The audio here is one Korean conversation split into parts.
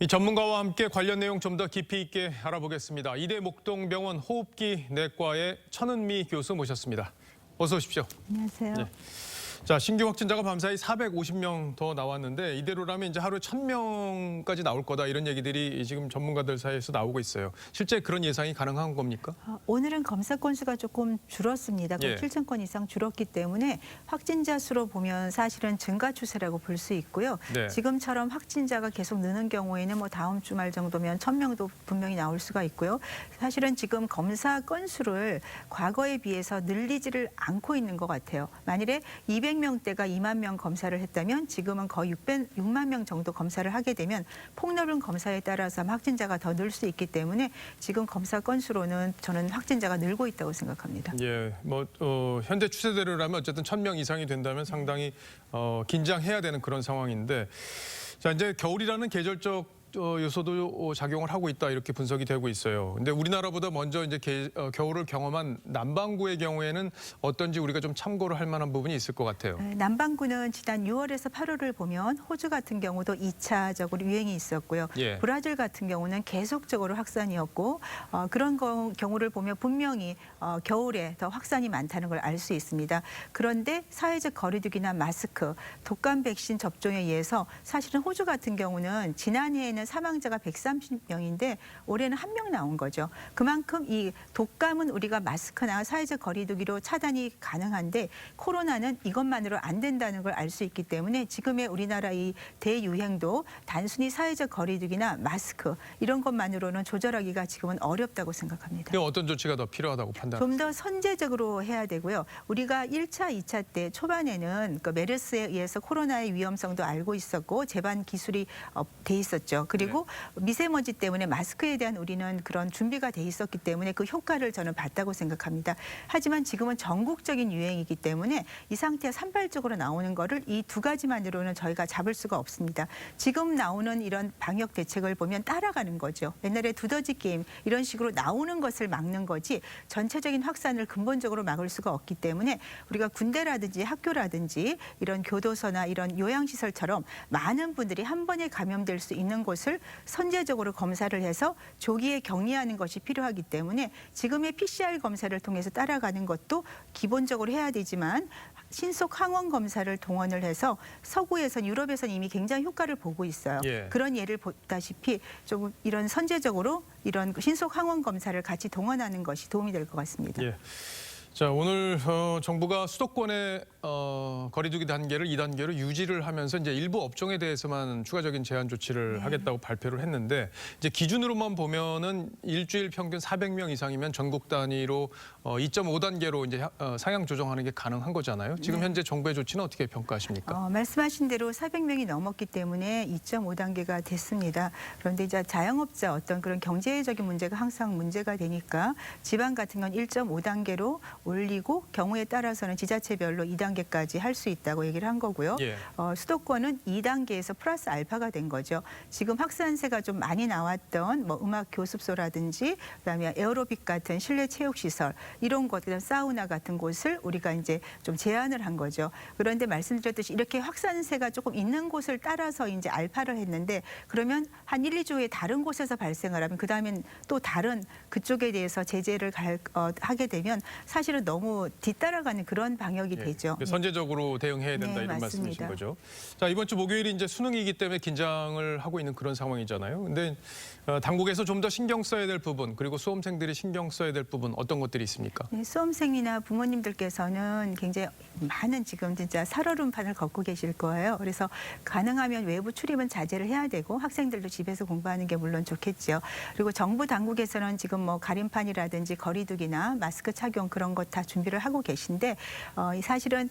이 전문가와 함께 관련 내용 좀 더 깊이 있게 알아보겠습니다. 이대 목동병원 호흡기 내과의 천은미 교수 모셨습니다. 어서 오십시오. 안녕하세요. 네. 자, 신규 확진자가 밤사이 450명 더 나왔는데 이대로라면 이제 하루에 1000명까지 나올 거다 이런 얘기들이 지금 전문가들 사이에서 나오고 있어요. 실제 그런 예상이 가능한 겁니까? 오늘은 검사 건수가 조금 줄었습니다. 예. 7,000건 이상 줄었기 때문에 확진자 수로 보면 사실은 증가 추세라고 볼 수 있고요. 네. 지금처럼 확진자가 계속 느는 경우에는 뭐 다음 주말 정도면 1000명도 분명히 나올 수가 있고요. 사실은 지금 검사 건수를 과거에 비해서 늘리지를 않고 있는 것 같아요. 만일에 200명대가 2만 명 검사를 했다면 지금은 거의 6만 명 정도 검사를 하게 되면 폭넓은 검사에 따라서 확진자가 더 늘 수 있기 때문에 지금 검사 건수로는 저는 확진자가 늘고 있다고 생각합니다. 예, 현재 추세대로라면 어쨌든 1000명 이상이 된다면 상당히 긴장해야 되는 그런 상황인데, 자 이제 겨울이라는 계절적 요소도 작용을 하고 있다 이렇게 분석이 되고 있어요. 근데 우리나라보다 먼저 이제 겨울을 경험한 남반구의 경우에는 어떤지 우리가 좀 참고를 할 만한 부분이 있을 것 같아요. 남반구는 지난 6월에서 8월을 보면 호주 같은 경우도 2차적으로 유행이 있었고요. 예. 브라질 같은 경우는 계속적으로 확산이었고 그런 경우를 보면 분명히 겨울에 더 확산이 많다는 걸 알 수 있습니다. 그런데 사회적 거리두기나 마스크, 독감 백신 접종에 의해서 사실은 호주 같은 경우는 지난해에는 사망자가 130명인데 올해는 1명 나온 거죠. 그만큼 이 독감은 우리가 마스크나 사회적 거리두기로 차단이 가능한데 코로나는 이것만으로 안 된다는 걸 알 수 있기 때문에 지금의 우리나라 이 대유행도 단순히 사회적 거리두기나 마스크 이런 것만으로는 조절하기가 지금은 어렵다고 생각합니다. 그럼 어떤 조치가 더 필요하다고 판단하세요? 좀 더 선제적으로 해야 되고요. 우리가 1차, 2차 때 초반에는 그 메르스에 의해서 코로나의 위험성도 알고 있었고 재반 기술이 돼 있었죠. 그리고 미세먼지 때문에 마스크에 대한 우리는 그런 준비가 돼 있었기 때문에 그 효과를 저는 봤다고 생각합니다. 하지만 지금은 전국적인 유행이기 때문에 이 상태가 산발적으로 나오는 거를 이 두 가지만으로는 저희가 잡을 수가 없습니다. 지금 나오는 이런 방역 대책을 보면 따라가는 거죠. 옛날에 두더지 게임 이런 식으로 나오는 것을 막는 거지 전체적인 확산을 근본적으로 막을 수가 없기 때문에 우리가 군대라든지 학교라든지 이런 교도소나 이런 요양시설처럼 많은 분들이 한 번에 감염될 수 있는 곳을 선제적으로 검사를 해서 조기에 격리하는 것이 필요하기 때문에 지금의 PCR 검사를 통해서 따라가는 것도 기본적으로 해야 되지만 신속 항원 검사를 동원을 해서 서구에선 유럽에선 이미 굉장히 효과를 보고 있어요. 예. 그런 예를 보다시피 좀 이런 선제적으로 이런 신속 항원 검사를 같이 동원하는 것이 도움이 될 것 같습니다. 예. 자, 오늘 정부가 수도권의 거리두기 단계를 2단계로 유지를 하면서 이제 일부 업종에 대해서만 추가적인 제한 조치를 하겠다고 발표를 했는데 이제 기준으로만 보면은 일주일 평균 400명 이상이면 전국 단위로 2.5단계로 이제 상향 조정하는 게 가능한 거잖아요. 지금 현재 정부의 조치는 어떻게 평가하십니까? 말씀하신 대로 400명이 넘었기 때문에 2.5단계가 됐습니다. 그런데 이제 자영업자 어떤 그런 경제적인 문제가 항상 문제가 되니까 지방 같은 건 1.5단계로 올리고 경우에 따라서는 지자체별로 2단계까지 할 수 있다고 얘기를 한 거고요. 예. 수도권은 2단계에서 플러스 알파가 된 거죠. 지금 확산세가 좀 많이 나왔던 뭐 음악 교습소라든지 그다음에 에어로빅 같은 실내 체육시설 이런 것, 그다음 사우나 같은 곳을 우리가 이제 좀 제한을 한 거죠. 그런데 말씀드렸듯이 이렇게 확산세가 조금 있는 곳을 따라서 이제 알파를 했는데 그러면 한 1, 2주에 다른 곳에서 발생을 하면 그다음엔 또 다른 그쪽에 대해서 제재를 하게 되면 사실은 너무 뒤따라가는 그런 방역이 되죠. 선제적으로 대응해야 된다 네, 이런 맞습니다. 말씀이신 거죠. 자, 이번 주 목요일이 이제 수능이기 때문에 긴장을 하고 있는 그런 상황이잖아요. 근데 당국에서 좀 더 신경 써야 될 부분 그리고 수험생들이 신경 써야 될 부분 어떤 것들이 있습니까? 네, 수험생이나 부모님들께서는 굉장히 많은 지금 진짜 살얼음판을 걷고 계실 거예요. 그래서 가능하면 외부 출입은 자제를 해야 되고 학생들도 집에서 공부하는 게 물론 좋겠죠. 그리고 정부 당국에서는 지금 뭐 가림판이라든지 거리두기나 마스크 착용 그런 것 다 준비를 하고 계신데 사실은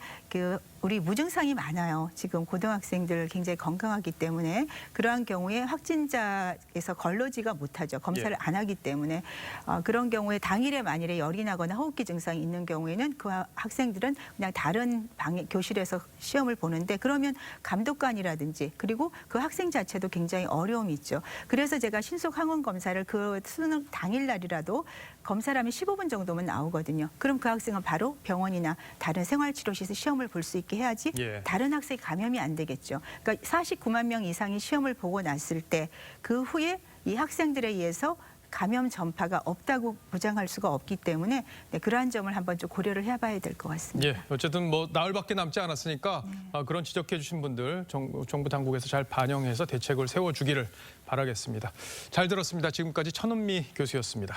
우리 무증상이 많아요. 지금 고등학생들 굉장히 건강하기 때문에 그러한 경우에 확진자에서 걸러지가 못하죠. 검사를 안 하기 때문에 그런 경우에 당일에 만일에 열이 나거나 호흡기 증상이 있는 경우에는 그 학생들은 그냥 다른 교실에서 시험을 보는데 그러면 감독관이라든지 그리고 그 학생 자체도 굉장히 어려움이 있죠. 그래서 제가 신속 항원 검사를 그 수능 당일날이라도 검사를 하면 15분 정도면 나오거든요. 그럼 그 학생은 바로 병원이나 다른 생활치료시설 시험을 볼 수 있게 있게 해야지 예. 다른 학생이 감염이 안 되겠죠. 그러니까 49만 명 이상이 시험을 보고 났을 때 그 후에 이 학생들에 의해서 감염 전파가 없다고 보장할 수가 없기 때문에 네, 그러한 점을 한번 좀 고려를 해봐야 될 것 같습니다. 예, 어쨌든 뭐 나흘밖에 남지 않았으니까 그런 지적해 주신 분들 정부 당국에서 잘 반영해서 대책을 세워주기를 바라겠습니다. 잘 들었습니다. 지금까지 천은미 교수였습니다.